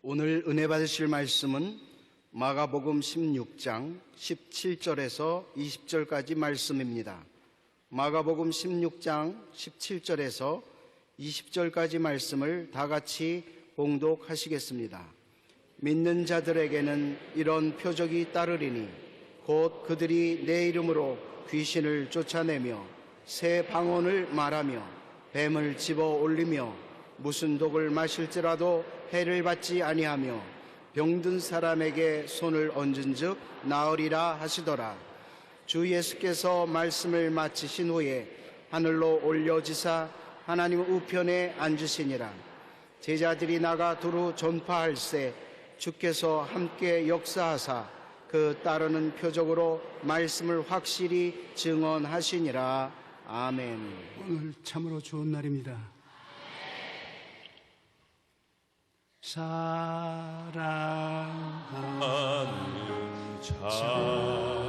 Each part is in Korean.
오늘 은혜 받으실 말씀은 마가복음 16장 17절에서 20절까지 말씀입니다. 마가복음 16장 17절에서 20절까지 말씀을 다 같이 봉독하시겠습니다. 믿는 자들에게는 이런 표적이 따르리니 곧 그들이 내 이름으로 귀신을 쫓아내며 새 방언을 말하며 뱀을 집어 올리며 무슨 독을 마실지라도 해를 받지 아니하며 병든 사람에게 손을 얹은즉 나으리라 하시더라. 주 예수께서 말씀을 마치신 후에 하늘로 올려지사 하나님 우편에 앉으시니라. 제자들이 나가 두루 전파할세 주께서 함께 역사하사 그 따르는 표적으로 말씀을 확실히 증언하시니라. 아멘. 오늘 참으로 좋은 날입니다. 사랑하는 자여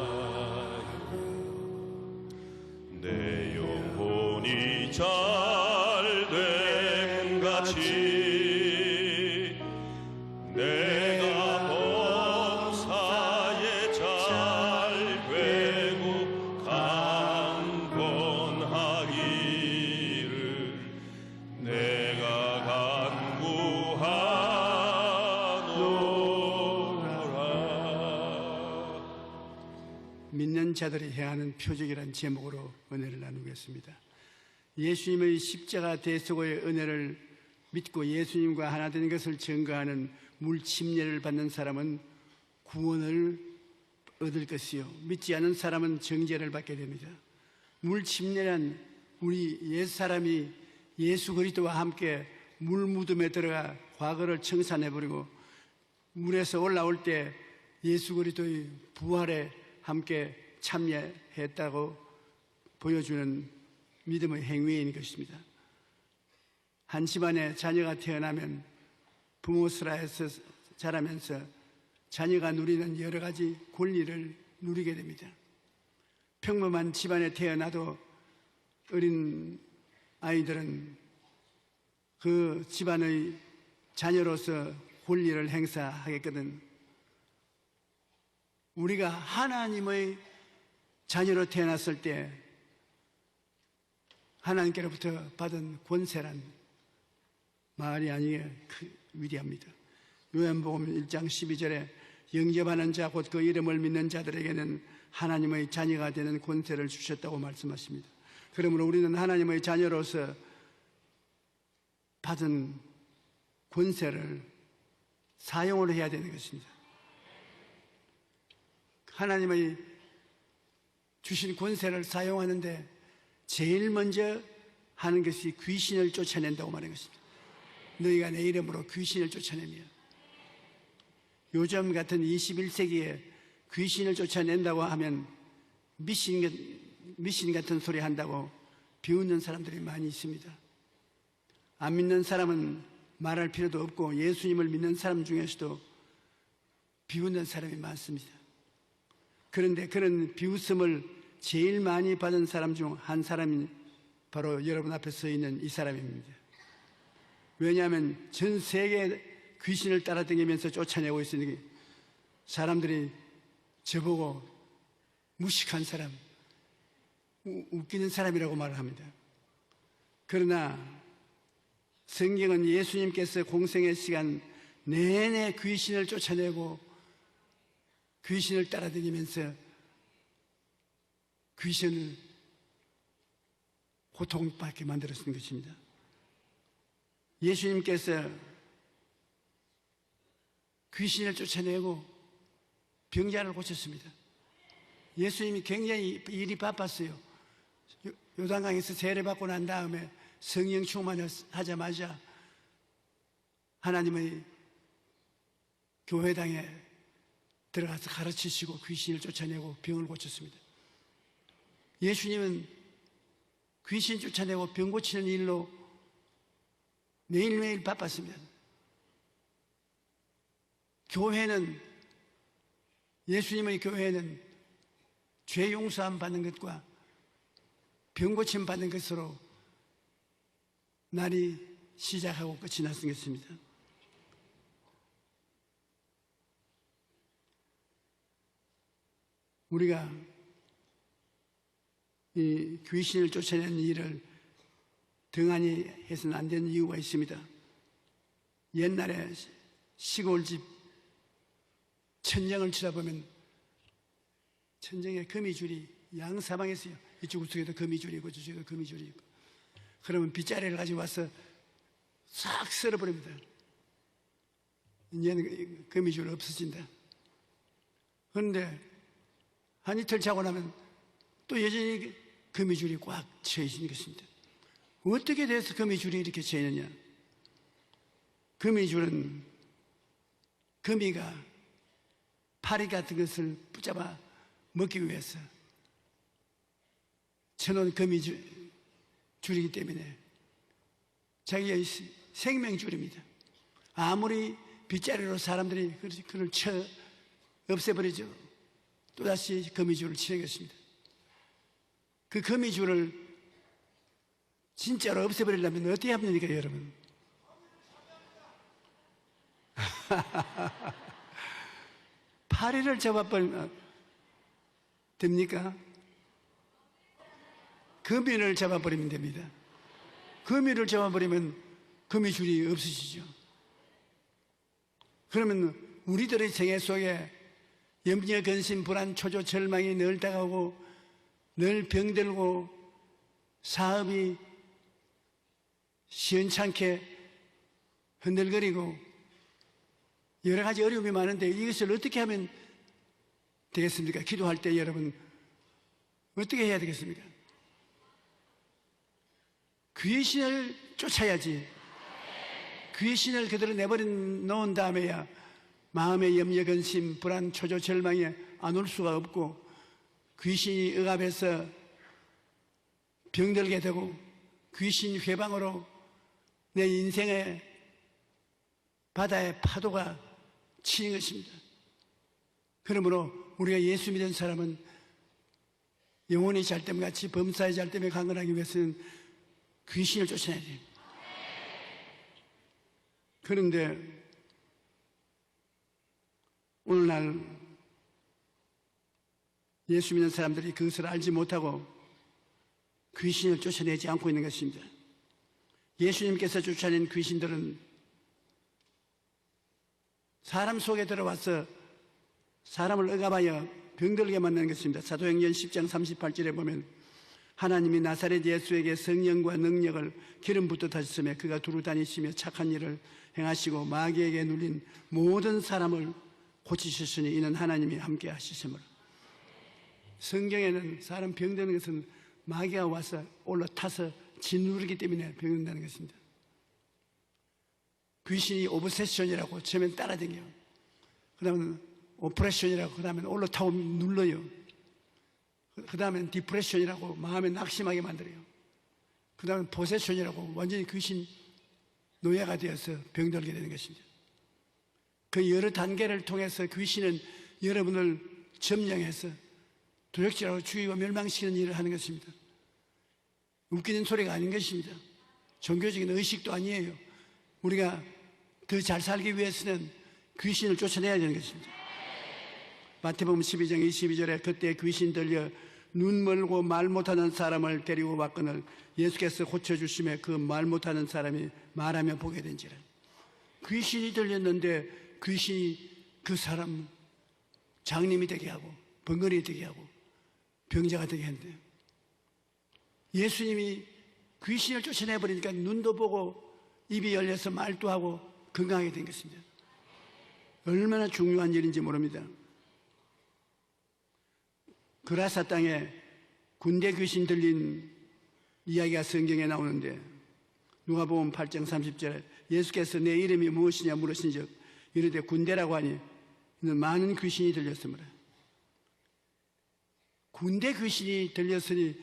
내 영혼이 잘됨 같이 내가 범사에 잘되고 강건하기를 내가 간구하노라. 믿는 자들이 행하는 표적이란 제목으로 은혜를 나누겠습니다. 예수님의 십자가 대속의 은혜를 믿고 예수님과 하나 된 것을 증거하는 물침례를 받는 사람은 구원을 얻을 것이요 믿지 않은 사람은 정죄를 받게 됩니다. 물침례란 우리 옛사람이 예수 그리스도와 함께 물무덤에 들어가 과거를 청산해버리고 물에서 올라올 때 예수 그리스도의 부활에 함께 참여했다고 보여주는 믿음의 행위인 것입니다. 한 집안에 자녀가 태어나면 부모 슬하에서 자라면서 자녀가 누리는 여러 가지 권리를 누리게 됩니다. 평범한 집안에 태어나도 어린 아이들은 그 집안의 자녀로서 권리를 행사하겠거든. 우리가 하나님의 자녀로 태어났을 때 하나님께로부터 받은 권세란 말이 아니게 위대합니다. 요한복음 1장 12절에 영접하는 자 곧 그 이름을 믿는 자들에게는 하나님의 자녀가 되는 권세를 주셨다고 말씀하십니다. 그러므로 우리는 하나님의 자녀로서 받은 권세를 사용을 해야 되는 것입니다. 하나님의 주신 권세를 사용하는데 제일 먼저 하는 것이 귀신을 쫓아낸다고 말하는 것입니다. 너희가 내 이름으로 귀신을 쫓아내며, 요즘 같은 21세기에 귀신을 쫓아낸다고 하면 미신 같은 소리 한다고 비웃는 사람들이 많이 있습니다. 안 믿는 사람은 말할 필요도 없고 예수님을 믿는 사람 중에서도 비웃는 사람이 많습니다. 그런데 그런 비웃음을 제일 많이 받은 사람 중 한 사람이 바로 여러분 앞에 서 있는 이 사람입니다. 왜냐하면 전 세계 귀신을 따라다니면서 쫓아내고 있으니 사람들이 저보고 무식한 사람, 웃기는 사람이라고 말을 합니다. 그러나 성경은 예수님께서 공생의 시간 내내 귀신을 쫓아내고 귀신을 따라다니면서 귀신을 고통받게 만들었던 것입니다. 예수님께서 귀신을 쫓아내고 병자를 고쳤습니다. 예수님이 굉장히 일이 바빴어요. 요단강에서 세례받고 난 다음에 성령 충만하자마자 하나님의 교회당에 들어가서 가르치시고 귀신을 쫓아내고 병을 고쳤습니다. 예수님은 귀신 쫓아내고 병 고치는 일로 매일매일 바빴습니다. 교회는, 예수님의 교회는 죄 용서함 받는 것과 병 고침 받는 것으로 날이 시작하고 끝이 났습니다. 우리가 이 귀신을 쫓아내는 일을 등한히 해서는 안 되는 이유가 있습니다. 옛날에 시골집 천정을 쳐다보면 천정에 거미줄이 양사방에 있어요. 이쪽 우측에도 거미줄이 있고 저쪽에도 거미줄이 있고. 그러면 빗자루를 가지고 와서 싹 썰어버립니다. 이제는 거미줄 없어진다. 그런데 한 이틀 자고 나면 또 여전히 거미줄이 꽉 채워지는 것입니다. 어떻게 돼서 거미줄이 이렇게 채이느냐? 거미줄은 거미가 파리 같은 것을 붙잡아 먹기 위해서 쳐놓은 거미줄이기 때문에 자기의 생명줄입니다. 아무리 빗자루로 사람들이 그걸 쳐 없애버리죠. 또다시 거미줄을 치는 것입니다. 그 거미줄을 진짜로 없애버리려면 어떻게 하면 됩니까, 여러분? 파리를 잡아버리면 됩니까? 거미를 잡아버리면 됩니다. 거미를 잡아버리면 거미줄이 없어지죠. 그러면 우리들의 생애 속에 염려, 근심, 불안, 초조, 절망이 늘 다가오고 늘 병들고 사업이 시원찮게 흔들거리고 여러 가지 어려움이 많은데 이것을 어떻게 하면 되겠습니까? 기도할 때 여러분 어떻게 해야 되겠습니까? 귀신을 쫓아야지. 귀신을 그대로 내버려 놓은 다음에야 마음의 염려, 근심, 불안, 초조, 절망에 안 올 수가 없고 귀신이 억압해서 병들게 되고 귀신 회방으로 내 인생의 바다의 파도가 치는 것입니다. 그러므로 우리가 예수 믿은 사람은 영혼이 잘됨같이 범사의 잘됨에 강건하기 위해서는 귀신을 쫓아내야 돼요. 그런데 오늘날 예수 믿는 사람들이 그것을 알지 못하고 귀신을 쫓아내지 않고 있는 것입니다. 예수님께서 쫓아낸 귀신들은 사람 속에 들어와서 사람을 억압하여 병들게 만드는 것입니다. 사도행전 10장 38절에 보면 하나님이 나사렛 예수에게 성령과 능력을 기름 붓듯 하셨으며 그가 두루 다니시며 착한 일을 행하시고 마귀에게 눌린 모든 사람을 고치셨으니 이는 하나님이 함께 하시심으로. 성경에는 사람 병드는 것은 마귀가 와서 올라타서 짓누르기 때문에 병든다는 것입니다. 귀신이 오브세션이라고 처음엔 따라다녀요. 그 다음에 오프레션이라고 그 다음에 올라타고 눌러요. 그 다음엔 디프레션이라고 마음에 낙심하게 만들어요. 그 다음에 포세션이라고 완전히 귀신 노예가 되어서 병들게 되는 것입니다. 그 여러 단계를 통해서 귀신은 여러분을 점령해서 도적질하고 죽이고 멸망시키는 일을 하는 것입니다. 웃기는 소리가 아닌 것입니다. 종교적인 의식도 아니에요. 우리가 더 잘 살기 위해서는 귀신을 쫓아내야 되는 것입니다. 마태복음 12장 22절에 그때 귀신 들려 눈 멀고 말 못하는 사람을 데리고 왔거늘 예수께서 고쳐주시며 그 말 못하는 사람이 말하며 보게 된지라. 귀신이 들렸는데 귀신이 그 사람 장님이 되게 하고 번거리 되게 하고 병자가 되게 했는데요. 예수님이 귀신을 쫓아내버리니까 눈도 보고 입이 열려서 말도 하고 건강하게 된 것입니다. 얼마나 중요한 일인지 모릅니다. 그라사 땅에 군대 귀신 들린 이야기가 성경에 나오는데 누가복음 8장 30절에 예수께서 내 이름이 무엇이냐 물으신즉 이르되 군대라고 하니 이는 많은 귀신이 들렸으므로. 군대 귀신이 들렸으니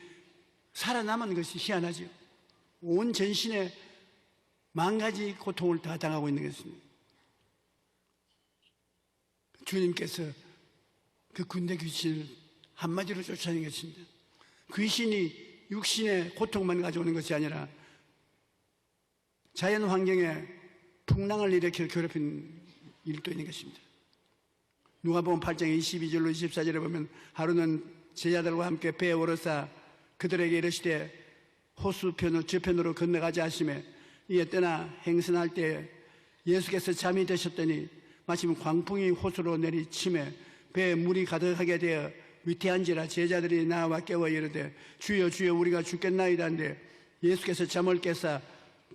살아남은 것이 희한하죠. 온 전신에 만 가지 고통을 다 당하고 있는 것입니다. 주님께서 그 군대 귀신을 한마디로 쫓아내는 것입니다. 귀신이 육신의 고통만 가져오는 것이 아니라 자연 환경에 풍랑을 일으켜 괴롭힌 일도 있는 것입니다. 누가복음 8장 22절로 24절에 보면 하루는 제자들과 함께 배에 오르사 그들에게 이르시되 호수편으로 저편으로 건너가자 하시매 이에 떠나 행선할 때 예수께서 잠이 드셨더니 마침 광풍이 호수로 내리치매 배에 물이 가득하게 되어 위태한지라 제자들이 나와 깨워 이르되 주여 주여 우리가 죽겠나이다 한데 예수께서 잠을 깨사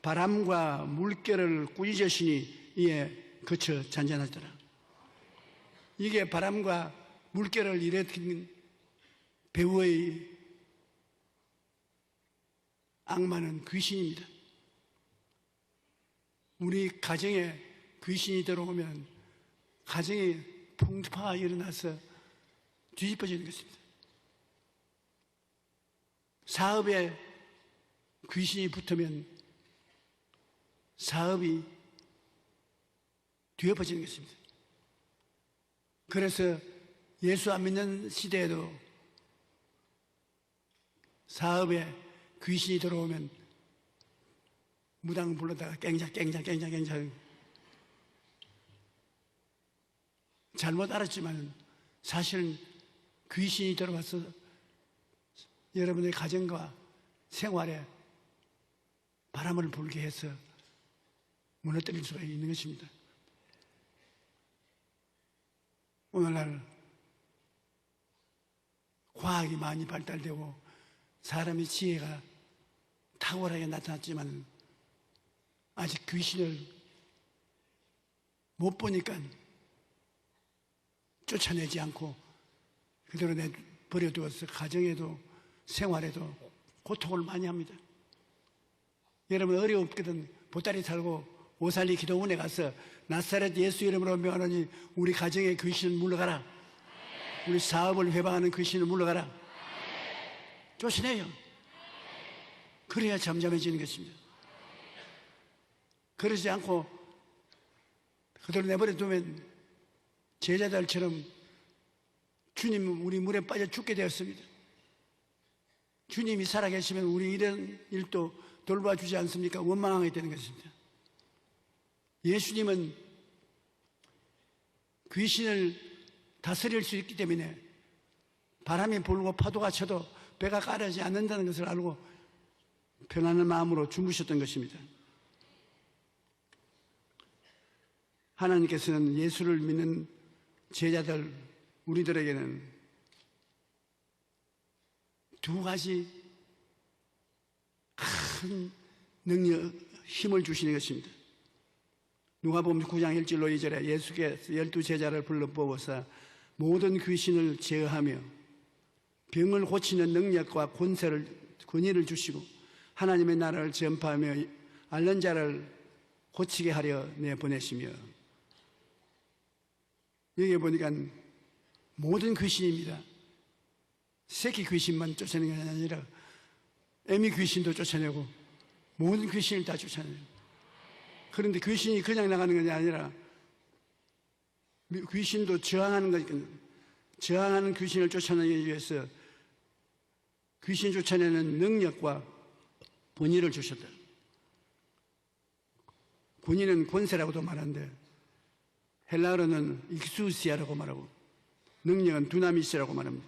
바람과 물결을 꾸짖으시니 이에 그쳐 잔잔하더라. 이게 바람과 물결을 일으킨 배우의 악마는 귀신입니다. 우리 가정에 귀신이 들어오면 가정에 풍파가 일어나서 뒤집어지는 것입니다. 사업에 귀신이 붙으면 사업이 뒤엎어지는 것입니다. 그래서 예수 안 믿는 시대에도 사업에 귀신이 들어오면 무당 불러다가 깽작 잘못 알았지만 사실은 귀신이 들어와서 여러분의 가정과 생활에 바람을 불게 해서 무너뜨릴 수가 있는 것입니다. 오늘날 과학이 많이 발달되고 사람의 지혜가 탁월하게 나타났지만 아직 귀신을 못 보니까 쫓아내지 않고 그대로 버려두어서 가정에도 생활에도 고통을 많이 합니다. 여러분 어려웠거든 보따리 살고 오살리 기도원에 가서 나사렛 예수 이름으로 명하노니 우리 가정의 귀신을 물러가라. 우리 사업을 회방하는 귀신을 물러가라. 쫓아내요. 그래야 잠잠해지는 것입니다. 그러지 않고 그대로 내버려 두면 제자들처럼 주님 우리 물에 빠져 죽게 되었습니다. 주님이 살아계시면 우리 이런 일도 돌봐주지 않습니까? 원망하게 되는 것입니다. 예수님은 귀신을 다스릴 수 있기 때문에 바람이 불고 파도가 쳐도 배가 가라지 않는다는 것을 알고 편안한 마음으로 주무셨던 것입니다. 하나님께서는 예수를 믿는 제자들 우리들에게는 두 가지 큰 능력, 힘을 주시는 것입니다. 누가복음 9장 1절로 2절에 예수께서 12제자를 불러 뽑아서 모든 귀신을 제어하며 병을 고치는 능력과 권위를 주시고 하나님의 나라를 전파하며 앓는 자를 고치게 하려 내보내시며 여기 보니까 모든 귀신입니다. 새끼 귀신만 쫓아내는 게 아니라 애미 귀신도 쫓아내고 모든 귀신을 다 쫓아내요. 그런데 귀신이 그냥 나가는 것이 아니라 귀신도 저항하는 거니까 저항하는 귀신을 쫓아내기 위해서 귀신 쫓아내는 능력과 권위를 주셨다. 권위는 권세라고도 말하는데 헬라어로는 익수시아라고 말하고 능력은 두나미스라고 말합니다.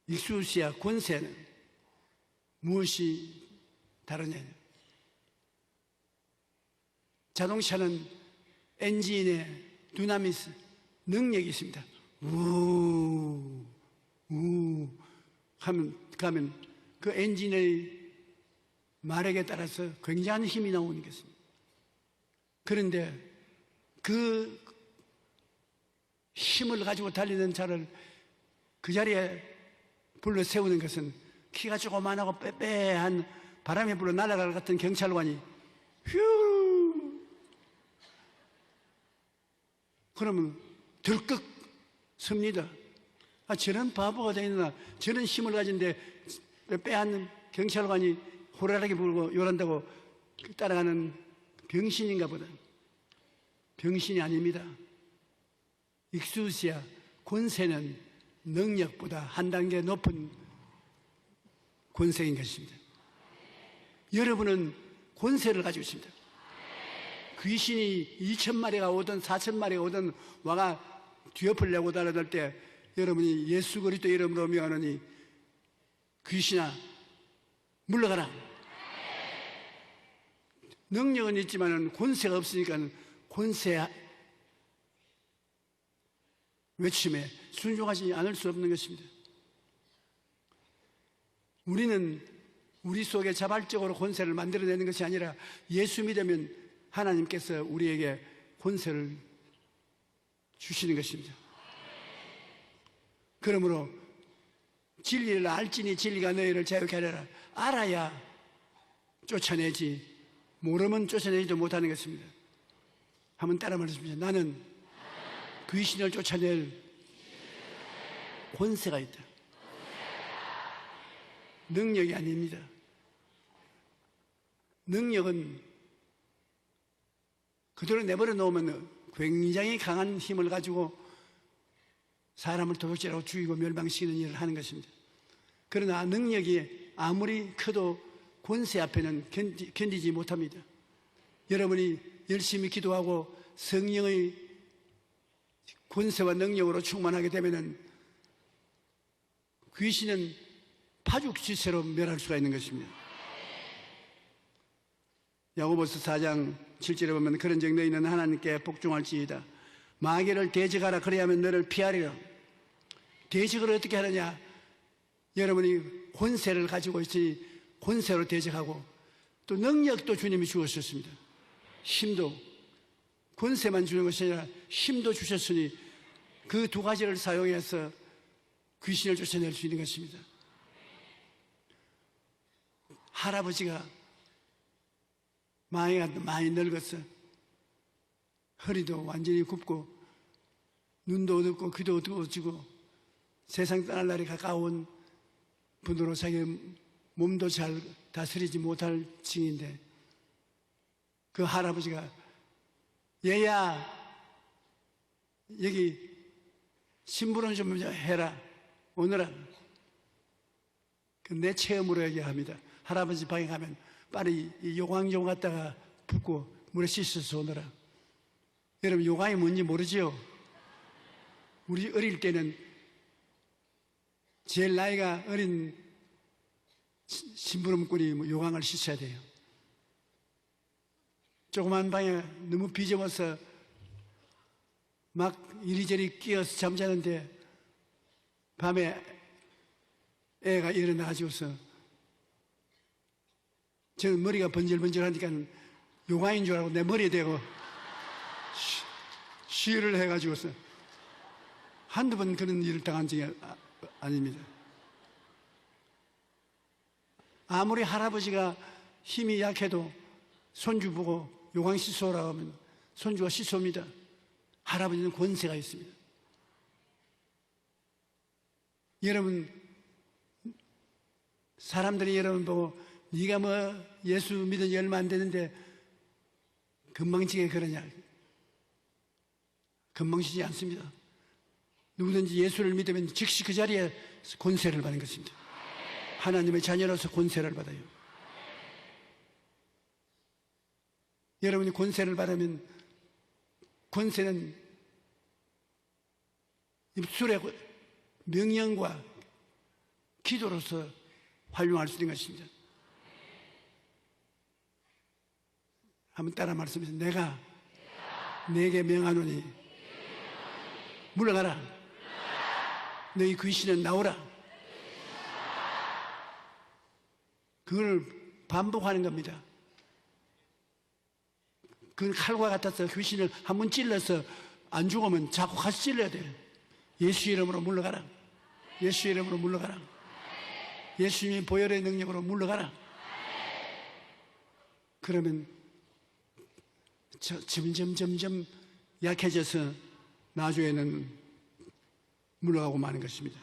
익수시아 권세는 무엇이 다르냐? 자동차는 엔진에 두나미스 능력이 있습니다. 우 가면 그 엔진의 마력에 따라서 굉장한 힘이 나오는 것입니다. 그런데 그 힘을 가지고 달리는 차를 그 자리에 불러 세우는 것은 키가 조그만하고 빼빼한 바람에 불러 날아갈 같은 경찰관이 휴 그러면 들컥 섭니다. 아, 저런 바보가 되나 저런 힘을 가진데 빼앗는 경찰관이 호라라기 불고 요란다고 따라가는 병신인가 보다. 병신이 아닙니다. 익수시아 권세는 능력보다 한 단계 높은 권세인 것입니다. 여러분은 권세를 가지고 있습니다. 귀신이 2,000마리가 오든 4,000마리가 오든 와가 뒤엎을 내고 달아들 때 여러분이 예수 그리스도 이름으로 명하노니 귀신아 물러가라. 능력은 있지만 권세가 없으니까 권세 외침에 순종하지 않을 수 없는 것입니다. 우리는 우리 속에 자발적으로 권세를 만들어내는 것이 아니라 예수 믿으면 하나님께서 우리에게 권세를 주시는 것입니다. 그러므로 진리를 알지니 진리가 너희를 자유케 하리라. 알아야 쫓아내지, 모르면 쫓아내지도 못하는 것입니다. 한번 따라 말씀하십시오. 나는 귀신을 쫓아낼 권세가 있다. 능력이 아닙니다. 능력은 그대로 내버려 놓으면 굉장히 강한 힘을 가지고 사람을 도둑질하고 죽이고 멸망시키는 일을 하는 것입니다. 그러나 능력이 아무리 커도 권세 앞에는 견디지 못합니다. 여러분이 열심히 기도하고 성령의 권세와 능력으로 충만하게 되면은 귀신은 파죽지세로 멸할 수가 있는 것입니다. 야고보서 4장 7절에 보면 그런즉 너희는 하나님께 복종할지이다. 마귀를 대적하라. 그래야만 너를 피하리라. 대적을 어떻게 하느냐? 여러분이 권세를 가지고 있으니 권세로 대적하고 또 능력도 주님이 주셨습니다. 힘도, 권세만 주는 것이 아니라 힘도 주셨으니 그 두 가지를 사용해서 귀신을 쫓아낼 수 있는 것입니다. 할아버지가 마이가 많이 늙었어. 허리도 완전히 굽고 눈도 어둡고 귀도 어두워지고 세상 떠날 날이 가까운 분으로 자기 몸도 잘 다스리지 못할 층인데 그 할아버지가 얘야 여기 심부름 좀 해라 오너라. 내 체험으로 얘기합니다. 할아버지 방에 가면 빨리 요강 좀 갖다가 붓고 물에 씻어서 오너라. 여러분 요강이 뭔지 모르지요? 우리 어릴 때는 제일 나이가 어린 심부름꾼이 요강을 씻어야 돼요. 조그만 방에 너무 비좁아서 막 이리저리 끼어서 잠자는데 밤에 애가 일어나가지고서 저는 머리가 번질번질하니까 요강인 줄 알고 내 머리에 대고 시를 해가지고서 한두 번 그런 일을 당한 적이 아닙니다. 아무리 할아버지가 힘이 약해도 손주 보고 요강 씻어오라고 하면 손주가 씻어옵니다. 할아버지는 권세가 있습니다. 여러분 사람들이 여러분 보고 네가 뭐 예수 믿은 지 얼마 안 되는데 금방지게 그러냐? 금방지지 않습니다. 누구든지 예수를 믿으면 즉시 그 자리에 권세를 받는 것입니다. 하나님의 자녀로서 권세를 받아요. 여러분이 권세를 받으면 권세는 입술의 명령과 기도로서 활용할 수 있는 것입니다. 한번 따라 말씀하세요. 내가 내게 명하노니 물러가라. 너희 귀신은 나오라. 그걸 반복하는 겁니다. 그건 칼과 같아서 귀신을 한 번 찔러서 안 죽으면 자꾸 같이 찔러야 돼요. 예수 이름으로 물러가라. 예수 이름으로 물러가라. 예수님의 보혈의 능력으로 물러가라. 그러면 점점 약해져서 나중에는 물러가고 마는 것입니다.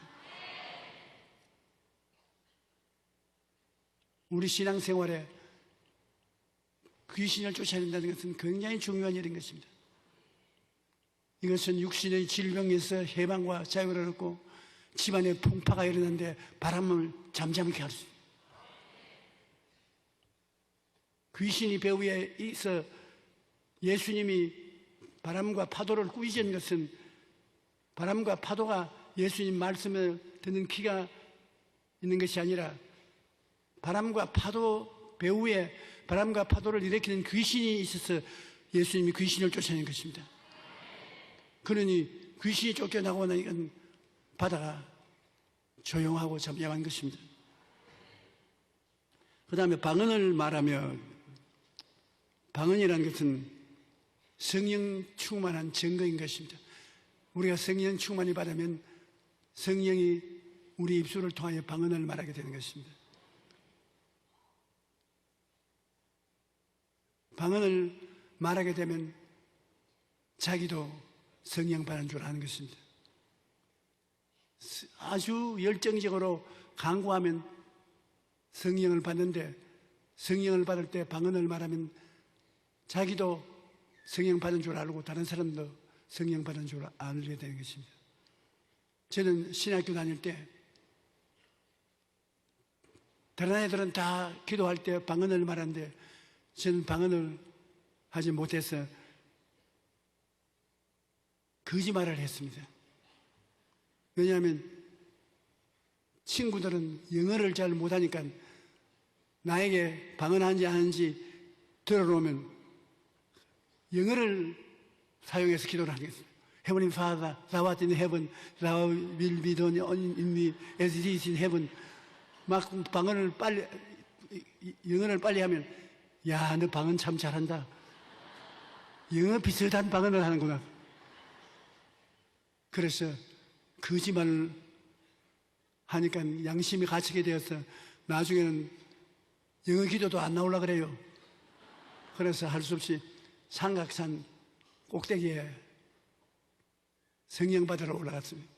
우리 신앙생활에 귀신을 쫓아낸다는 것은 굉장히 중요한 일인 것입니다. 이것은 육신의 질병에서 해방과 자유를 얻고 집안에 풍파가 일어나는데 바람을 잠잠케 할 수 있습니다. 귀신이 배 위에 있어 예수님이 바람과 파도를 꾸짖은 것은 바람과 파도가 예수님 말씀을 듣는 귀가 있는 것이 아니라 바람과 파도 배후에 바람과 파도를 일으키는 귀신이 있어서 예수님이 귀신을 쫓아낸 것입니다. 그러니 귀신이 쫓겨나고 나니까 바다가 조용하고 잠잠한 것입니다. 그 다음에 방언을 말하며, 방언이라는 것은 성령 충만한 증거인 것입니다. 우리가 성령 충만이 받으면 성령이 우리 입술을 통하여 방언을 말하게 되는 것입니다. 방언을 말하게 되면 자기도 성령 받은 줄 아는 것입니다. 아주 열정적으로 간구하면 성령을 받는데, 성령을 받을 때 방언을 말하면 자기도 성령 받은 줄 알고 다른 사람도 성령 받은 줄 알게 되는 것입니다. 저는 신학교 다닐 때 다른 애들은 다 기도할 때 방언을 말하는데 저는 방언을 하지 못해서 거짓말을 했습니다. 왜냐하면 친구들은 영어를 잘 못하니까 나에게 방언하는지 안 하는지 들어오면 영어를 사용해서 기도를 하겠습니다. Heavenly Father, thou art in heaven, thou will be done in me as it is in heaven. 막 방언을 빨리, 영어를 빨리 하면, 야, 너 방언 참 잘한다. 영어 비슷한 방언을 하는구나. 그래서 거짓말을 하니까 양심이 갇히게 되어서 나중에는 영어 기도도 안 나오려고 그래요. 그래서 할 수 없이 삼각산 꼭대기에 성령 받으러 올라갔습니다.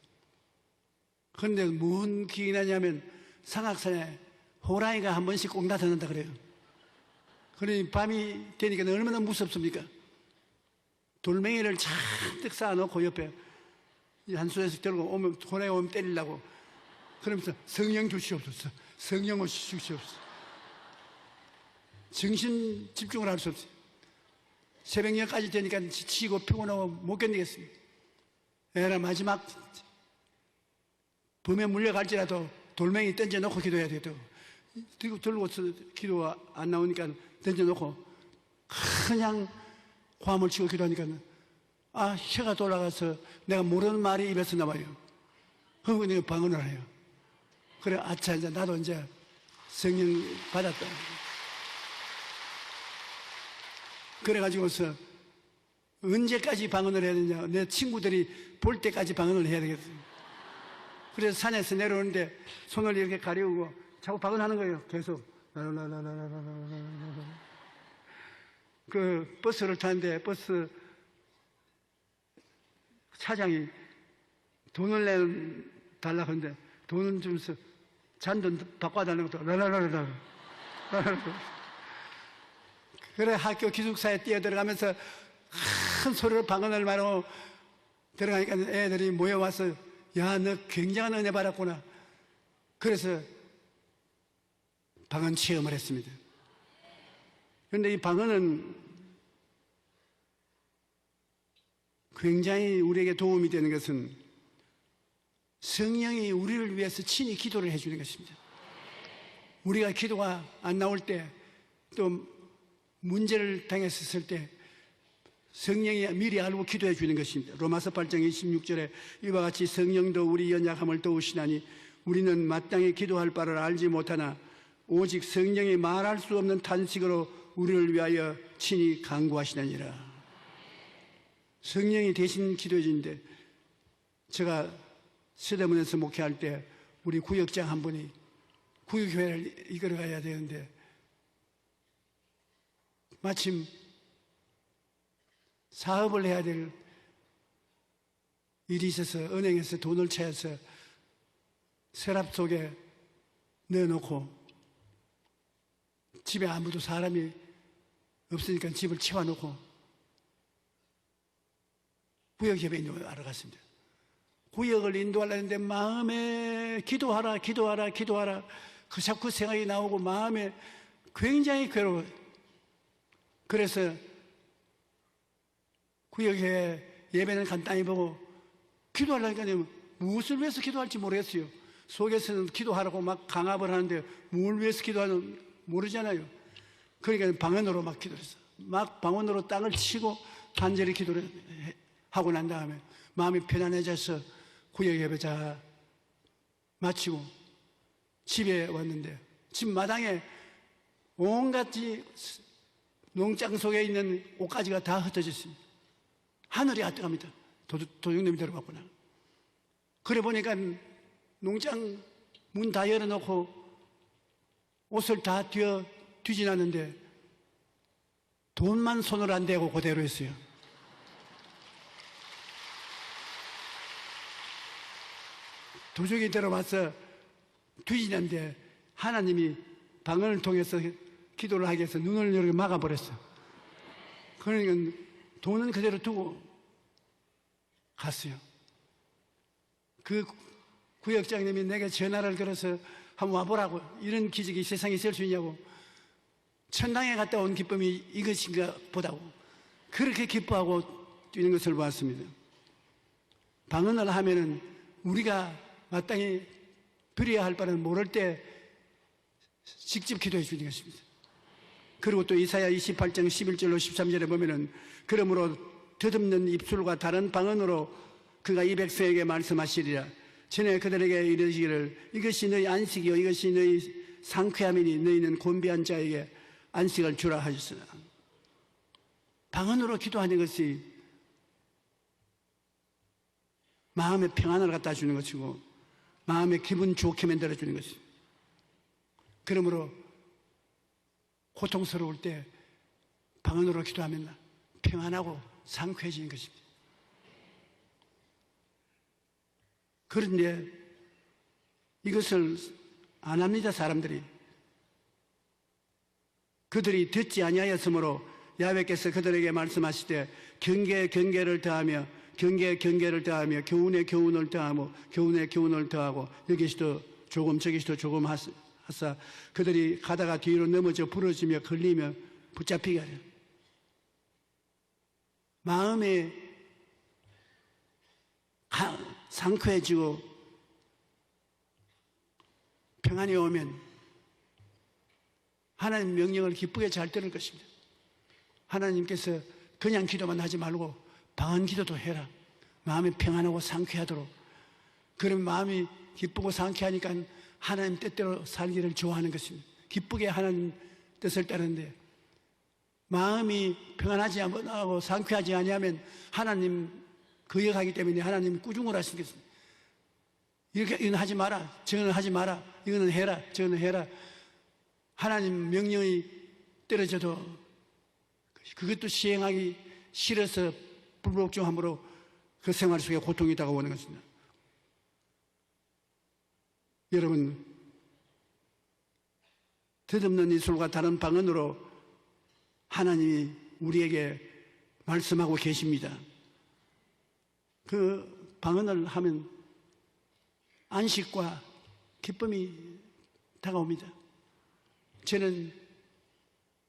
그런데 뭔 기억이 나냐면 삼각산에 호랑이가 한 번씩 꼭 나타난다 그래요. 그러니 밤이 되니까 얼마나 무섭습니까? 돌멩이를 잔뜩 쌓아놓고 옆에 한 손에서 들고 오면, 호랑이 오면 때리려고 그러면서 성령 주시옵소서, 성령 주시옵소서. 정신 집중을 할 수 없어요. 새벽녘까지 되니까 지치고 피곤하고 못 견디겠습니다. 에라, 마지막 범에 물려갈지라도 돌멩이 던져놓고 기도해야 되겠다고. 들고서 기도 안 나오니까 던져놓고 그냥 화음을 치고 기도하니까 혀가 돌아가서 내가 모르는 말이 입에서 나와요. 그리고 내가 방언을 해요. 그래, 아차, 이제 나도 이제 성령 받았다. 그래가지고서 언제까지 방언을 해야 되냐. 내 친구들이 볼 때까지 방언을 해야 되겠어요. 그래서 산에서 내려오는데 손을 이렇게 가리우고 자꾸 방언하는 거예요. 계속. 그 버스를 타는데 버스 차장이 돈을 달라고 하는데 돈을 주면서 잔돈 바꿔달라는 것도 라라라라. 그래, 학교 기숙사에 뛰어들어가면서 큰 소리로 방언을 말하고 들어가니까 애들이 모여와서, 야, 너 굉장한 은혜 받았구나. 그래서 방언 체험을 했습니다. 그런데 이 방언은 굉장히 우리에게 도움이 되는 것은 성령이 우리를 위해서 친히 기도를 해주는 것입니다. 우리가 기도가 안 나올 때, 또 문제를 당했을 때 성령이 미리 알고 기도해 주는 것입니다. 로마서 8장 26절에 이와 같이 성령도 우리 연약함을 도우시나니 우리는 마땅히 기도할 바를 알지 못하나 오직 성령이 말할 수 없는 탄식으로 우리를 위하여 친히 간구하시나니라. 성령이 대신 기도해 주는데, 제가 서대문에서 목회할 때 우리 구역장 한 분이 구역교회를 이끌어 가야 되는데 마침 사업을 해야 될 일이 있어서 은행에서 돈을 채워서 서랍 속에 넣어놓고, 집에 아무도 사람이 없으니까 집을 치워놓고 구역협에 인도를 알아갔습니다. 구역을 인도하려는데 마음에 기도하라 기도하라 기도하라 그 자꾸 생각이 나오고 마음에 굉장히 괴로워요. 그래서 구역에 예배는 간단히 보고 기도하려니까 무엇을 위해서 기도할지 모르겠어요. 속에서는 기도하라고 막 강압을 하는데 뭘 위해서 기도하는지 모르잖아요. 그러니까 방언으로 막 기도했어. 막 방언으로 땅을 치고 간절히 기도를 하고 난 다음에 마음이 편안해져서 구역 예배자 마치고 집에 왔는데 집 마당에 온갖 농장 속에 있는 옷가지가 다 흩어져 있습니다. 하늘이 아득합니다. 도둑놈이 들어갔구나. 그래 보니까 농장 문 다 열어놓고 옷을 다 뒤지놨는데 돈만 손을 안 대고 그대로 했어요. 도둑이 들어와서 뒤지는데 하나님이 방언을 통해서 기도를 하게 해서 눈을 이렇게 막아버렸어. 그러니까 돈은 그대로 두고 갔어요. 그 구역장님이 내게 전화를 걸어서 한번 와보라고, 이런 기적이 세상에 있을 수 있냐고, 천당에 갔다 온 기쁨이 이것인가 보다고 그렇게 기뻐하고 뛰는 것을 보았습니다. 방언을 하면은 우리가 마땅히 드려야 할 바는 모를 때 직접 기도해 주는 것입니다. 그리고 또 이사야 28장 11절로 13절에 보면은 그러므로 더듬는 입술과 다른 방언으로 그가 이 백성에게 말씀하시리라. 전에 그들에게 이르시기를 이것이 너희 안식이요 이것이 너희 상쾌함이니 너희는 곤비한 자에게 안식을 주라 하셨으나. 방언으로 기도하는 것이 마음의 평안을 갖다 주는 것이고 마음의 기분 좋게 만들어 주는 것입니다. 그러므로 고통스러울 때 방언으로 기도하면 평안하고 상쾌해지는 것입니다. 그런데 이것을 안 합니다. 사람들이. 그들이 듣지 아니하였으므로 야훼께서 그들에게 말씀하시되 경계를 더하며 경계를 더하며 교훈에 교훈을 더하고 교훈에 교훈을 더하고 여기서도 조금 저기서도 조금 하사 그들이 가다가 뒤로 넘어져 부러지며 걸리며 붙잡히게 하려. 마음이 상쾌해지고 평안이 오면 하나님 명령을 기쁘게 잘 들을 것입니다. 하나님께서 그냥 기도만 하지 말고 방언 기도도 해라. 마음이 평안하고 상쾌하도록. 그러면 마음이 기쁘고 상쾌하니까 하나님 뜻대로 살기를 좋아하는 것입니다. 기쁘게 하나님 뜻을 따르는데 마음이 평안하지 않고 상쾌하지 아니하면 하나님 거역하기 때문에 하나님이 꾸중을 하시겠습니다. 이렇게 이건 하지 마라, 저거는 하지 마라, 이거는 해라, 저거는 해라. 하나님 명령이 떨어져도 그것도 시행하기 싫어서 불복종함으로 그 생활 속에 고통이 다가오는 것입니다. 여러분, 듣없는 이술과 다른 방언으로 하나님이 우리에게 말씀하고 계십니다. 그 방언을 하면 안식과 기쁨이 다가옵니다. 저는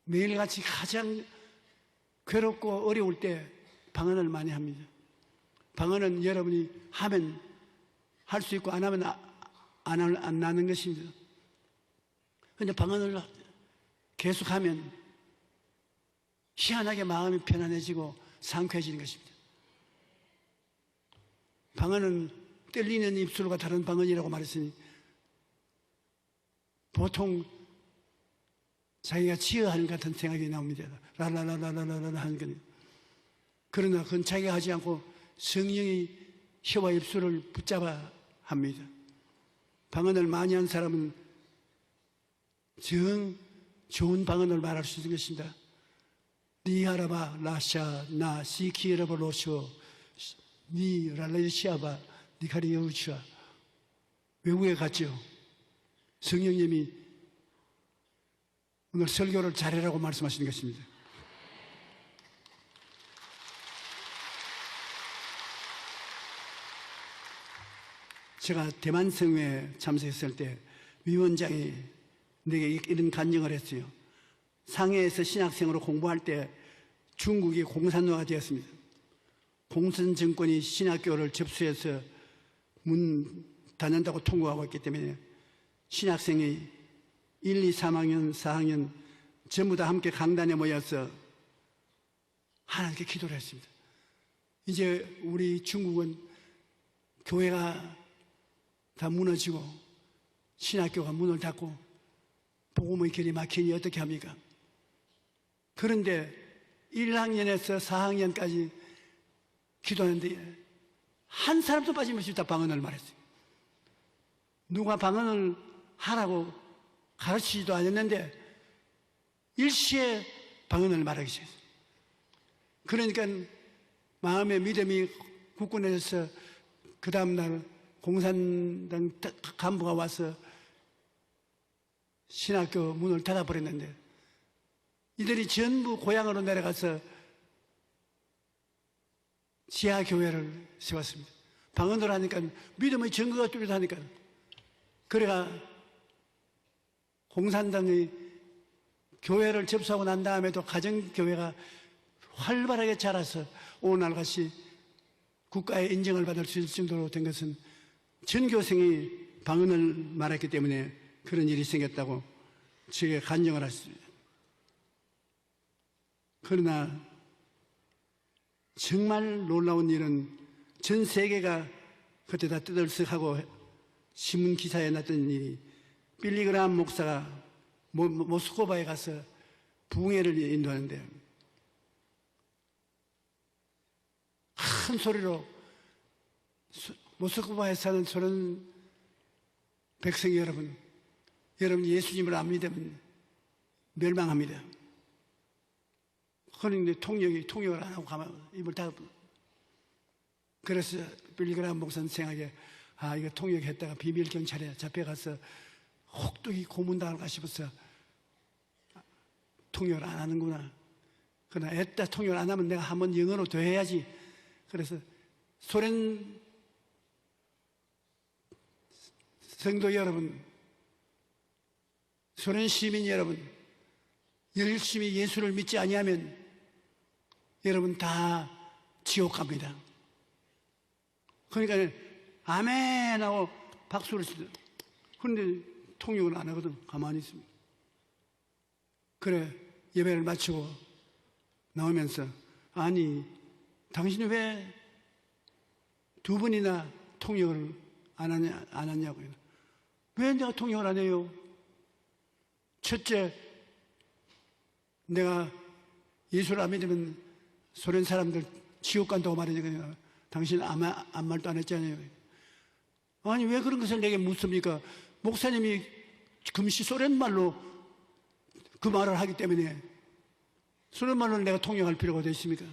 매일같이 가장 괴롭고 어려울 때 방언을 많이 합니다. 방언은 여러분이 하면 할 수 있고 안 하면 안 나는 것입니다. 그런데 방언을 계속하면 희한하게 마음이 편안해지고 상쾌해지는 것입니다. 방언은 떨리는 입술과 다른 방언이라고 말했으니 보통 자기가 치어하는 것 같은 생각이 나옵니다. 라라라라라라라 하는 거는. 그러나 그건 자기가 하지 않고 성령이 혀와 입술을 붙잡아 합니다. 방언을 많이 한 사람은 정 좋은 방언을 말할 수 있는 것입니다. 니하라바 라샤 나 시키라바 로쇼 니 랄라시아바 니카리 여우치아. 외국에 갔죠. 성령님이 오늘 설교를 잘해라고 말씀하시는 것입니다. 제가 대만 성회에 참석했을 때 위원장이 내게 이런 간증을 했어요. 상해에서 신학생으로 공부할 때 중국이 공산화가 되었습니다. 공산 정권이 신학교를 접수해서 문 닫는다고 통보하고 있기 때문에 신학생이 1, 2, 3학년, 4학년 전부 다 함께 강단에 모여서 하나님께 기도를 했습니다. 이제 우리 중국은 교회가 다 무너지고 신학교가 문을 닫고 복음의 길이 막히니 어떻게 합니까? 그런데 1학년에서 4학년까지 기도하는데 한 사람도 빠짐없이 다 방언을 말했어요. 누가 방언을 하라고 가르치지도 않았는데 일시에 방언을 말하기 시작했어요. 그러니까 마음의 믿음이 굳건해져서 그 다음날 공산당 간부가 와서 신학교 문을 닫아버렸는데 이들이 전부 고향으로 내려가서 지하교회를 세웠습니다. 방언을 하니까 믿음의 증거가 뚜렷하니까. 그래가 공산당의 교회를 접수하고 난 다음에도 가정교회가 활발하게 자라서 오늘날같이 국가의 인정을 받을 수 있을 정도로 된 것은 전교생이 방언을 말했기 때문에 그런 일이 생겼다고 제게 간증을 했습니다. 그러나 정말 놀라운 일은 전 세계가 그때 다 뜨들썩하고 신문 기사에 났던 일이 빌리그람 목사가 모스크바에 가서 부흥회를 인도하는데 큰 소리로 모스크바에 사는 소련 백성 여러분 예수님을 안 믿으면 멸망합니다. 그런데 통역을 안 하고 가만 입을 닫고 그래서 빌리그람 목사는 생각에 이거 통역했다가 비밀 경찰에 잡혀가서 혹독히 고문당할까 싶어서 통역을 안 하는구나. 그러나 애따 통역을 안 하면 내가 한번 영어로 더 해야지. 그래서 소련 성도 여러분, 소련 시민 여러분, 열심히 예수를 믿지 아니하면 여러분 다 지옥 갑니다. 그러니까 아멘 하고 박수를 치죠. 그런데 통역을 안 하거든. 가만히 있습니다. 그래 예배를 마치고 나오면서 아니 당신이 왜 두 번이나 통역을 안 하냐고요. 왜 내가 통역을 안 해요? 첫째, 내가 예수를 안 믿으면 소련 사람들 지옥 간다고 말하니까 당신은 아무 말도 안 했잖아요. 아니 왜 그런 것을 내게 묻습니까? 목사님이 금시 소련 말로 그 말을 하기 때문에 소련 말로 내가 통역할 필요가 어디 있습니까?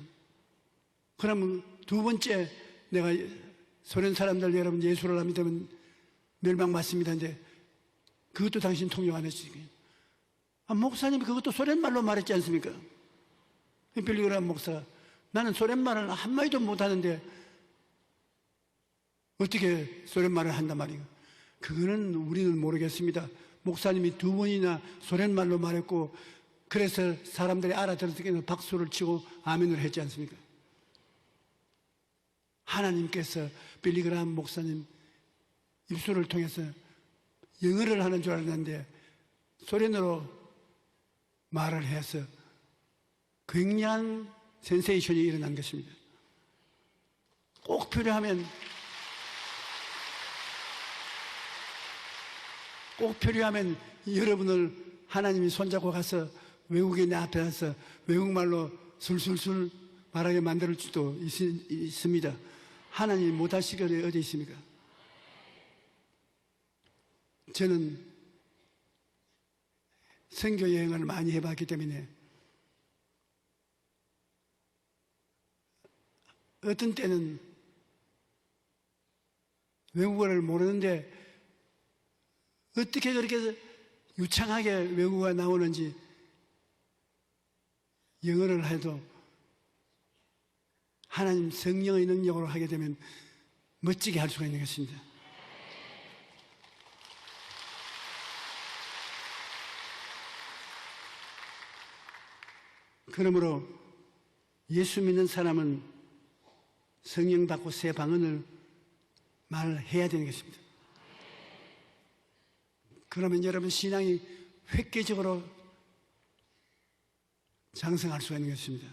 그러면 두 번째 내가 소련 사람들 여러분 예수를 안 믿으면 멸망 맞습니다. 근데 그것도 당신 통역 안 했으니까. 목사님이 그것도 소련 말로 말했지 않습니까? 빌리그람 목사가 나는 소련 말을 한마디도 못하는데 어떻게 소련 말을 한단 말이에요. 그거는 우리는 모르겠습니다. 목사님이 두 번이나 소련 말로 말했고 그래서 사람들이 알아들었을 때는 박수를 치고 아멘을 했지 않습니까? 하나님께서 빌리그람 목사님 입술을 통해서 영어를 하는 줄 알았는데 소련어로 말을 해서 굉장한 센세이션이 일어난 것입니다. 꼭 필요하면 여러분을 하나님이 손잡고 가서 외국에 내 앞에 가서 외국말로 술술술 말하게 만들 수도 있습니다. 하나님이 못하실 게 어디 있습니까? 저는 선교 여행을 많이 해봤기 때문에 어떤 때는 외국어를 모르는데 어떻게 그렇게 유창하게 외국어가 나오는지 영어를 해도 하나님 성령의 능력으로 하게 되면 멋지게 할 수가 있는 것입니다. 그러므로 예수 믿는 사람은 성령 받고 새 방언을 말해야 되는 것입니다. 그러면 여러분 신앙이 획기적으로 장성할 수가 있는 것입니다.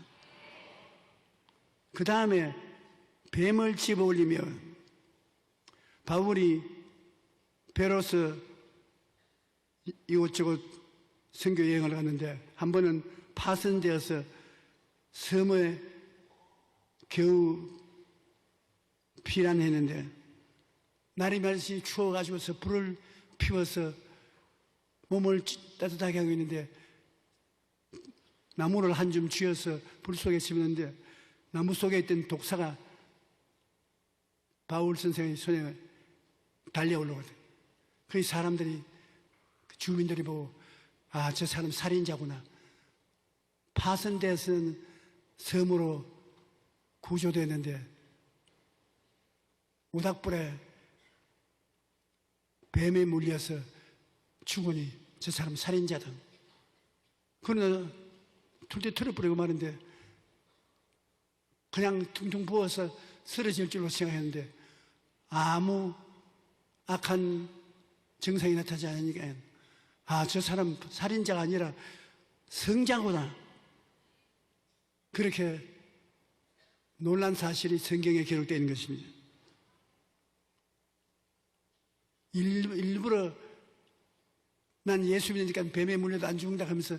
그 다음에 뱀을 집어 올리며 바울이 배로서 이곳저곳 선교 여행을 갔는데 한 번은 파선되어서 섬에 겨우 피난했는데 날이 날씨 추워가지고서 불을 피워서 몸을 따뜻하게 하고 있는데 나무를 한 줌 쥐어서 불 속에 집었는데 나무 속에 있던 독사가 바울 선생의 손에 달려 올라오거든. 그 사람들이 주민들이 보고 아, 저 사람 살인자구나. 파선돼서는 섬으로 구조됐는데 모닥불에 뱀에 물려서 죽으니 저 사람 살인자다. 그러나 둘째 털어버리고 마는데 그냥 퉁퉁 부어서 쓰러질 줄로 생각했는데 아무 악한 증상이 나타나지 않으니까 아, 저 사람 살인자가 아니라 성자구나. 그렇게 놀란 사실이 성경에 기록되어 있는 것입니다. 일부러 난 예수 믿으니까 뱀에 물려도 안 죽는다 하면서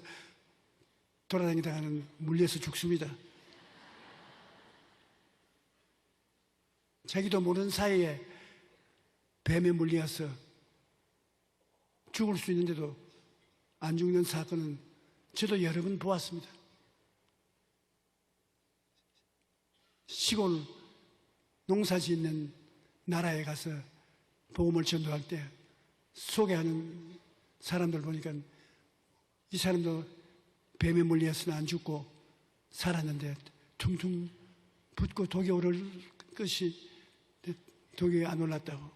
돌아다니다가는 물려서 죽습니다. 자기도 모르는 사이에 뱀에 물려서 죽을 수 있는데도 안 죽는 사건은 저도 여러 번 보았습니다. 시골 농사 짓는 나라에 가서 복음을 전도할 때 소개하는 사람들 보니까 이 사람도 뱀에 물려서는 안 죽고 살았는데 퉁퉁 붓고 독이 오를 것이 독이 안 올랐다고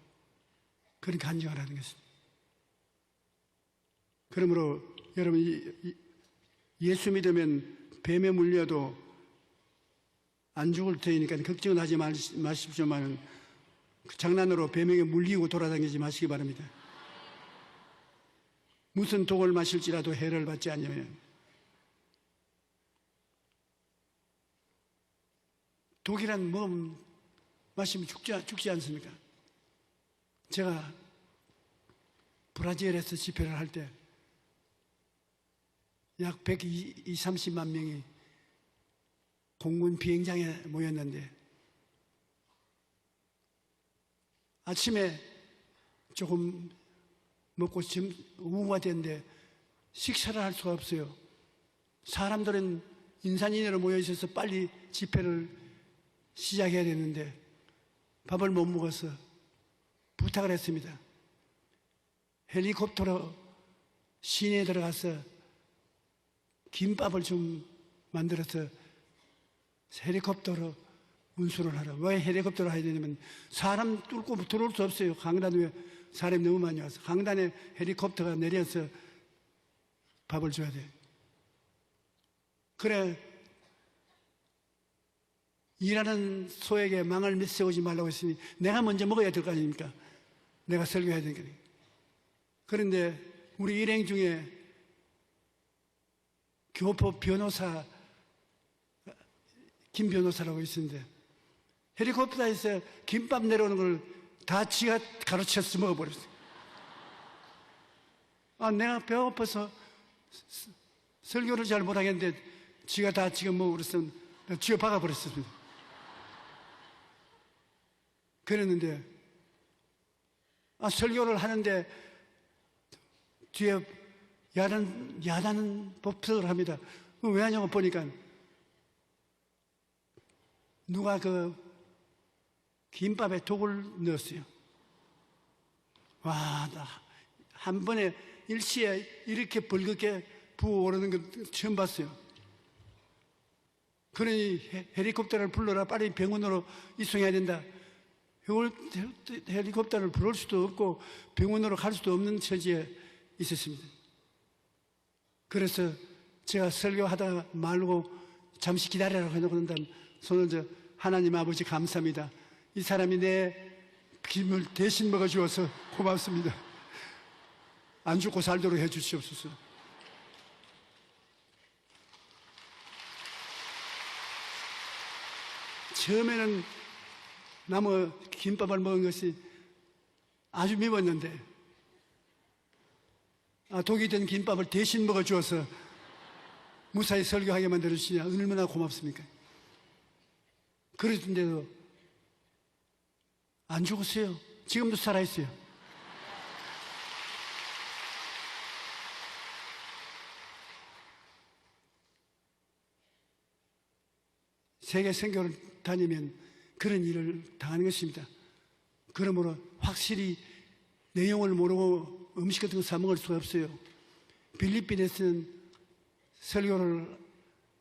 그런 간증을 하는 것입니다. 그러므로 여러분 예수 믿으면 뱀에 물려도 안 죽을 테니까 걱정은 하지 마십시오만 장난으로 뱀에게 물리고 돌아다니지 마시기 바랍니다. 무슨 독을 마실지라도 해를 받지 않으면 독이란 뭐 마시면 죽지 않습니까? 제가 브라질에서 집회를 할 때 약 130만 명이 공군 비행장에 모였는데 아침에 조금 먹고 지금 오후가 됐는데 식사를 할 수가 없어요. 사람들은 인산인해로 모여 있어서 빨리 집회를 시작해야 되는데 밥을 못 먹어서 부탁을 했습니다. 헬리콥터로 시내에 들어가서 김밥을 좀 만들어서 헬리콥터로 운수를 하라. 왜 헬리콥터로 해야 되냐면 사람 뚫고 들어올 수 없어요. 강단 위에 사람이 너무 많이 와서 강단에 헬리콥터가 내려서 밥을 줘야 돼. 그래 일하는 소에게 망을 세우지 말라고 했으니 내가 먼저 먹어야 될 거 아닙니까? 내가 설교해야 되니까. 그런데 우리 일행 중에 교포 변호사 김 변호사라고 있었는데 헬리콥터에서 김밥 내려오는 걸 다 지가 가르쳐서 먹어버렸어요. 아, 내가 배고파서 설교를 잘 못하겠는데 지가 다 지금 먹어버렸으면 쥐어 박아버렸습니다. 그랬는데 설교를 하는데 뒤에 야단은 법석을 합니다. 왜 하냐고 보니까 누가 그 김밥에 독을 넣었어요. 와, 나 한 번에 일시에 이렇게 벌겋게 부어오르는 걸 처음 봤어요. 그러니 헬리콥터를 불러라. 빨리 병원으로 이송해야 된다. 헬리콥터를 부를 수도 없고 병원으로 갈 수도 없는 처지에 있었습니다. 그래서 제가 설교하다 말고 잠시 기다리라고 해놓고 난 다음 손을 하나님 아버지 감사합니다. 이 사람이 내 김을 대신 먹어주어서 고맙습니다. 안 죽고 살도록 해주시옵소서. 처음에는 나무 김밥을 먹은 것이 아주 미웠는데 독이 된 김밥을 대신 먹어주어서 무사히 설교하게 만들어주시니 얼마나 고맙습니까? 그러던데도 안 죽었어요. 지금도 살아있어요. 세계 선교를 다니면 그런 일을 당하는 것입니다. 그러므로 확실히 내용을 모르고 음식 같은 거 사 먹을 수가 없어요. 필리핀에서는 설교를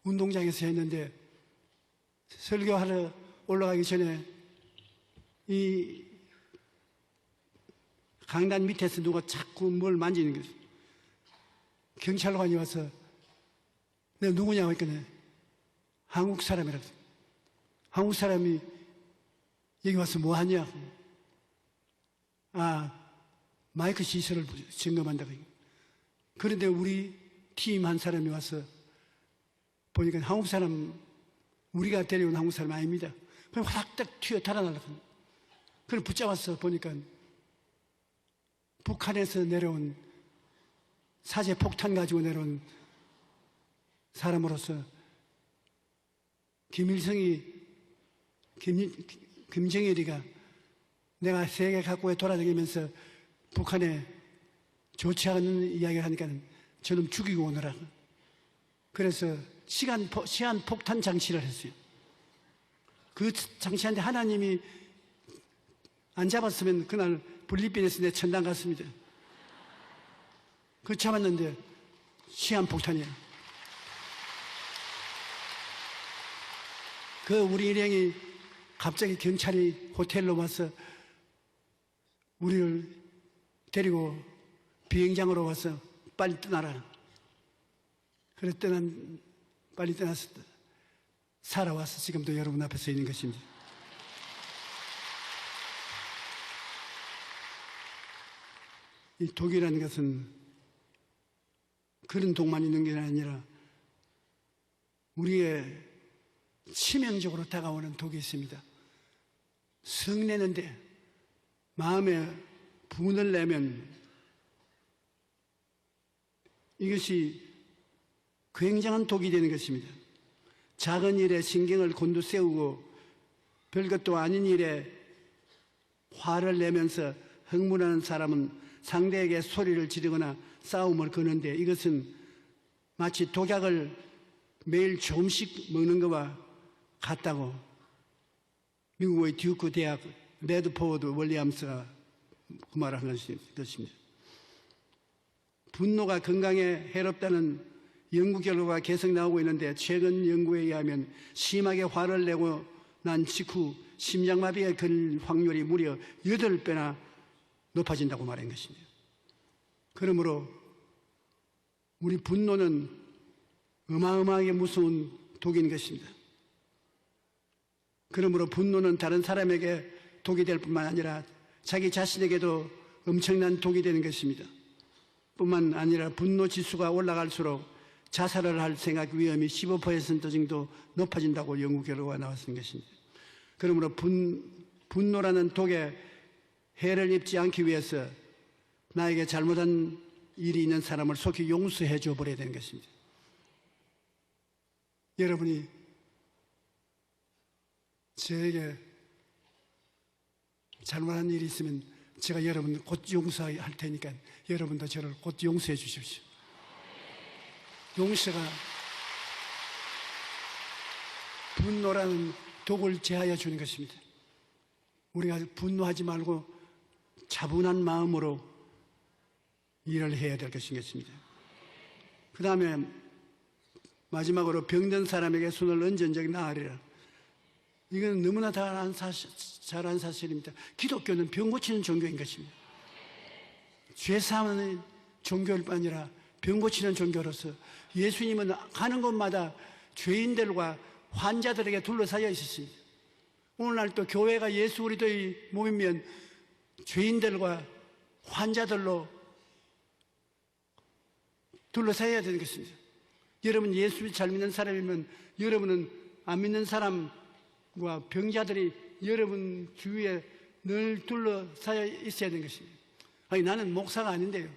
운동장에서 했는데 설교하러 올라가기 전에 이 강단 밑에서 누가 자꾸 뭘 만지는 거죠. 경찰관이 와서 내가 누구냐고 했거든요. 한국 사람이라고. 한국 사람이 여기 와서 뭐 하냐? 마이크 시설을 점검한다고. 그런데 우리 팀 한 사람이 와서 보니까 한국 사람, 우리가 데려온 한국 사람 아닙니다. 그럼 확딱 튀어 달아나려고. 그걸 붙잡아서 보니까 북한에서 내려온 사제 폭탄 가지고 내려온 사람으로서 김정일이가 내가 세계 각국에 돌아다니면서 북한에 좋지 않은 이야기를 하니까 저놈 죽이고 오느라. 그래서 시한 폭탄 장치를 했어요. 그 장치한테 하나님이 안 잡았으면 그날 필리핀에서 내 천당 갔습니다. 그 잡았는데 시한 폭탄이에요. 그 우리 일행이 갑자기 경찰이 호텔로 와서 우리를 데리고 비행장으로 와서 빨리 떠나라. 그래서 빨리 떠나서 살아와서 지금도 여러분 앞에 서 있는 것입니다. 이 독이라는 것은 그런 독만 있는 게 아니라 우리의 치명적으로 다가오는 독이 있습니다. 성내는데 마음에 분을 내면 이것이 굉장한 독이 되는 것입니다. 작은 일에 신경을 곤두세우고 별것도 아닌 일에 화를 내면서 흥분하는 사람은 상대에게 소리를 지르거나 싸움을 거는데 이것은 마치 독약을 매일 조금씩 먹는 것과 같다고 미국의 듀크 대학 레드포워드 월리엄스가 그 말을 한 것입니다. 분노가 건강에 해롭다는 연구 결과가 계속 나오고 있는데 최근 연구에 의하면 심하게 화를 내고 난 직후 심장마비에 걸릴 확률이 무려 8배나 높아진다고 말한 것입니다. 그러므로 우리 분노는 어마어마하게 무서운 독인 것입니다. 그러므로 분노는 다른 사람에게 독이 될 뿐만 아니라 자기 자신에게도 엄청난 독이 되는 것입니다. 뿐만 아니라 분노 지수가 올라갈수록 자살을 할 생각 위험이 15% 정도 높아진다고 연구 결과가 나왔던 것입니다. 그러므로 분노라는 독에 해를 입지 않기 위해서 나에게 잘못한 일이 있는 사람을 속히 용서해 줘 버려야 되는 것입니다. 여러분이 저에게 잘못한 일이 있으면 제가 여러분 곧 용서할 테니까 여러분도 저를 곧 용서해 주십시오. 용서가 분노라는 독을 제하여 주는 것입니다. 우리가 분노하지 말고 차분한 마음으로 일을 해야 될 것입니다. 그 다음에 마지막으로 병든 사람에게 손을 얹은 적이 나으리라. 이건 너무나 잘한 사실입니다. 기독교는 병 고치는 종교인 것입니다. 죄 사하는 종교일 뿐 아니라 병 고치는 종교로서 예수님은 가는 곳마다 죄인들과 환자들에게 둘러싸여 있었습니다. 오늘날 또 교회가 예수 그리스도의 몸이면 죄인들과 환자들로 둘러싸여야 되는 것입니다. 여러분 예수 잘 믿는 사람이면 여러분은 안 믿는 사람과 병자들이 여러분 주위에 늘 둘러싸여 있어야 되는 것입니다. 아니 나는 목사가 아닌데요.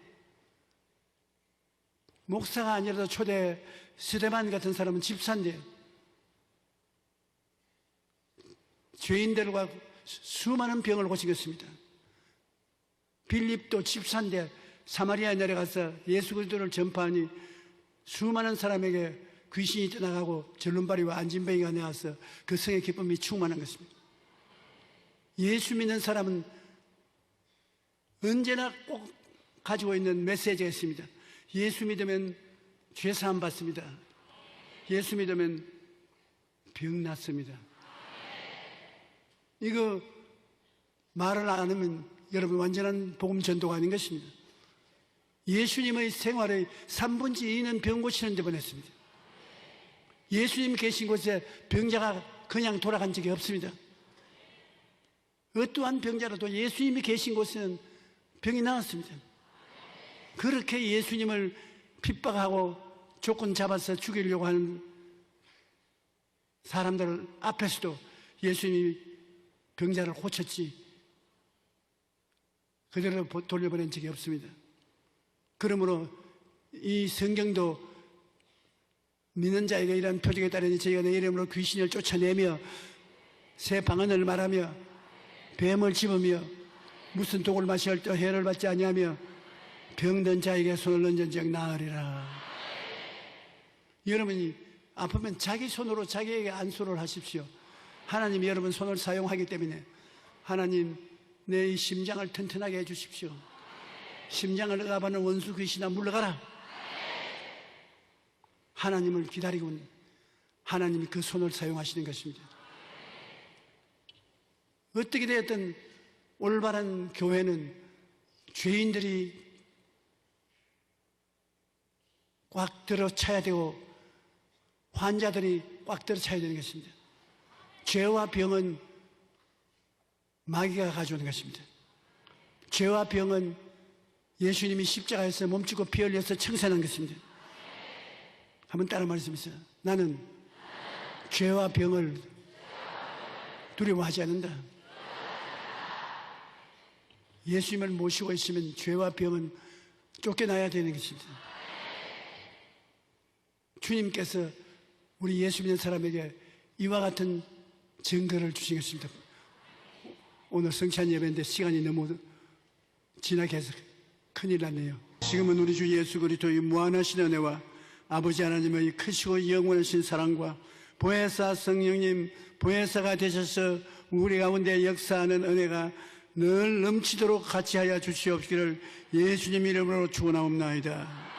목사가 아니라도 초대 스데반 같은 사람은 집사인데요. 죄인들과 수많은 병을 고친 것입니다. 빌립도 집사인데 사마리아에 내려가서 예수 그리스도를 전파하니 수많은 사람에게 귀신이 떠나가고 절름발이와 안진뱅이가 나와서 그 성의 기쁨이 충만한 것입니다. 예수 믿는 사람은 언제나 꼭 가지고 있는 메시지가 있습니다. 예수 믿으면 죄사함 받습니다. 예수 믿으면 병 낫습니다. 이거 말을 안 하면 여러분 완전한 복음 전도가 아닌 것입니다. 예수님의 생활의 3분의 2는 병 고치는 데 보냈습니다. 예수님 계신 곳에 병자가 그냥 돌아간 적이 없습니다. 어떠한 병자라도 예수님이 계신 곳에는 병이 나았습니다. 그렇게 예수님을 핍박하고 조건 잡아서 죽이려고 하는 사람들 앞에서도 예수님이 병자를 고쳤지 그대로 돌려보낸 적이 없습니다. 그러므로 이 성경도 믿는 자에게 이러한 표적에 따르니 저희가 내 이름으로 귀신을 쫓아내며 새 방언을 말하며 뱀을 집으며 무슨 독을 마실 때 해를 받지 아니하며 병든 자에게 손을 얹은즉 나으리라. 여러분이 아프면 자기 손으로 자기에게 안수를 하십시오. 하나님이 여러분 손을 사용하기 때문에 하나님 내 이 심장을 튼튼하게 해주십시오. 심장을 억압하는 원수 귀신아 물러가라. 하나님을 기다리고 하나님이 그 손을 사용하시는 것입니다. 어떻게 되었든 올바른 교회는 죄인들이 꽉 들어차야 되고 환자들이 꽉 들어차야 되는 것입니다. 죄와 병은 마귀가 가져오는 것입니다. 죄와 병은 예수님이 십자가에서 몸주고 피 흘려서 청산한 것입니다. 한번 따라 말씀하세요. 나는 죄와 병을 두려워하지 않는다. 예수님을 모시고 있으면 죄와 병은 쫓겨나야 되는 것입니다. 주님께서 우리 예수 믿는 사람에게 이와 같은 증거를 주신 것입니다. 오늘 성찬 예배인데 시간이 너무 지나게 해서 큰일 났네요. 지금은 우리 주 예수 그리스도의 무한하신 은혜와 아버지 하나님의 크시고 영원하신 사랑과 보혜사 성령님 보혜사가 되셔서 우리 가운데 역사하는 은혜가 늘 넘치도록 같이 하여 주시옵기를 예수님 이름으로 축원하옵나이다.